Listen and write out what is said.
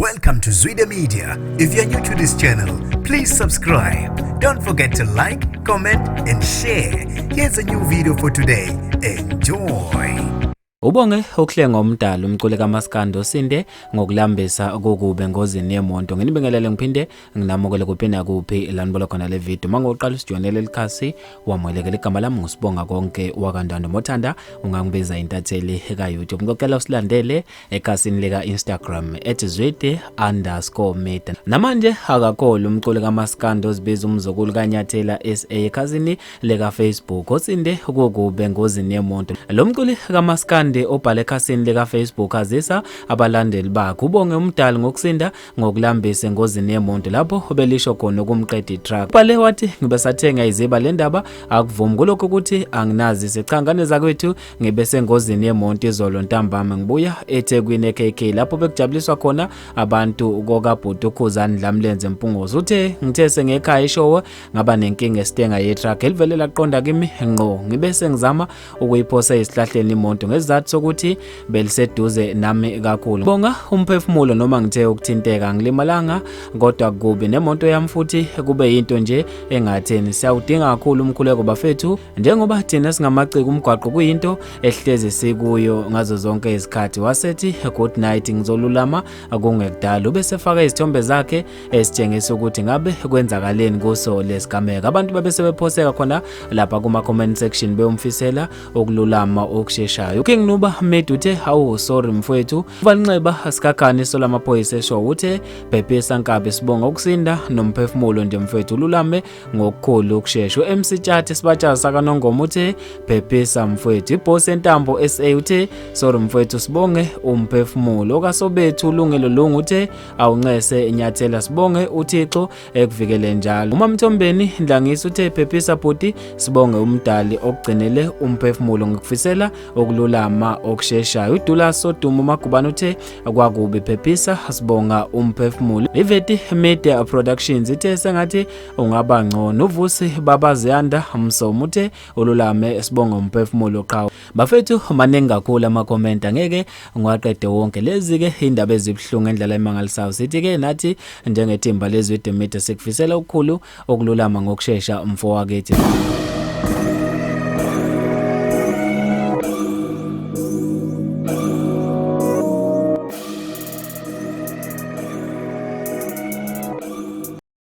Welcome to Zwida Media. If you're new to this channel, please subscribe. Don't forget to like, comment and share. Here's a new video for today. Enjoy. Ubonge okuhlenga omdala umculi kaMaskand osinde ngokulambisa kokube engozini yemoto. Nginibingelele ngiphinde nginamukele kuphina kuphi lanibona khona le video. Mangoqala usijonele likhasi wamwelekela igama lami ngusibonga konke wakandando mothanda ungangibiza intatheli ka YouTube. Ngicela usilandele ekhasini leka Instagram @zwide_media. Namanje akakholwa umculi kaMaskand ozibiza umzukulu kaNyathela SA ekhasini leka Facebook osinde kokube engozini yemoto. Lo mculi kaMaskand obhale ekhasini leka Facebook azisa abalandeli bakhe ubonge umdala ngokusinda ngokulambisa engozini yemoto lapho obelisho khona ukumqeda iTruck. Ubhale wathi ngibe sathenga iziba le ndaba akuvumi kulokho ukuthi anginazi isechangane zakwethu ngibe sengozini yemoto izolo ntambama ngibuya eThekwini eKK lapho bekujabuliswa khona abantu kokabhuti uKhuzani Dlamlenze Mpungozi. Uthe ngithe sengekhaya ishowe ngaba nenkinga esitenga yeTruck elivele laqonda kimi ngqo ngibe sengizama ukuyiphosa isihlahleni imoto ngezizathu sokuthi beliseduze nami kakhulu. Bonga umphefumulo noma ngithe ukuthinteka ngilimalanga kodwa kubi nemoto yami futhi kube into nje engatheni. Siyawudinga kakhulu umkhuleko bafethu njengoba thina singamaciko umgwaqo kuyinto ehleze sikuyo ngazo zonke izikhathi. Wasethi good night ngizolulama akungekudala ubese faka izithombe zakhe esitshengisa ukuthi ngabe kwenzakaleni kuso lesigameka. Abantu babesebephoseka khona lapha kuma comment section beyomfisela ukululama okusheshayo. Nuba Medu uthe hawu sorry mfowethu uvalinxeba asikakhani sola maphoyisa esho uthe Phephisa Nkabi sibonga ukusinda nomphefumulo nje mfowethu ululame ngokukhulu ukusheshsha. MC Tshati sibatshaza sakanongoma uthe Phephisa mfowethu. Iboss entambo SA uthe sorry mfowethu sibonge umphefumulo. Okasobethu ulungelo lungu uthe awuncese Nyathela sibonge uThixo ekuvikele njalo. uMamthombeni Ndlangisa uthe Phephisa bhuti sibonge umdali okugcinele umphefumulo ngikufisela okululama okusheshayo. uDula Soduma Magubane uthe akwakubi Phephisa sibonga umphefumulo. Iveti Media Productions ithe sengathi ungaba ngcono. Uvusi Babaziyanda Msomo uthe ululame sibonga umphefumulo qhawe. Bafethu maningi kakhulu ama comment angeke ngiwaqede wonke. Lezi ke indaba ezibhlungu endlela emangalisayo. Sithi ke nathi njengethimba lezwi Media sikufisela ukukhulu okululama ngokusheshsha mfowethu.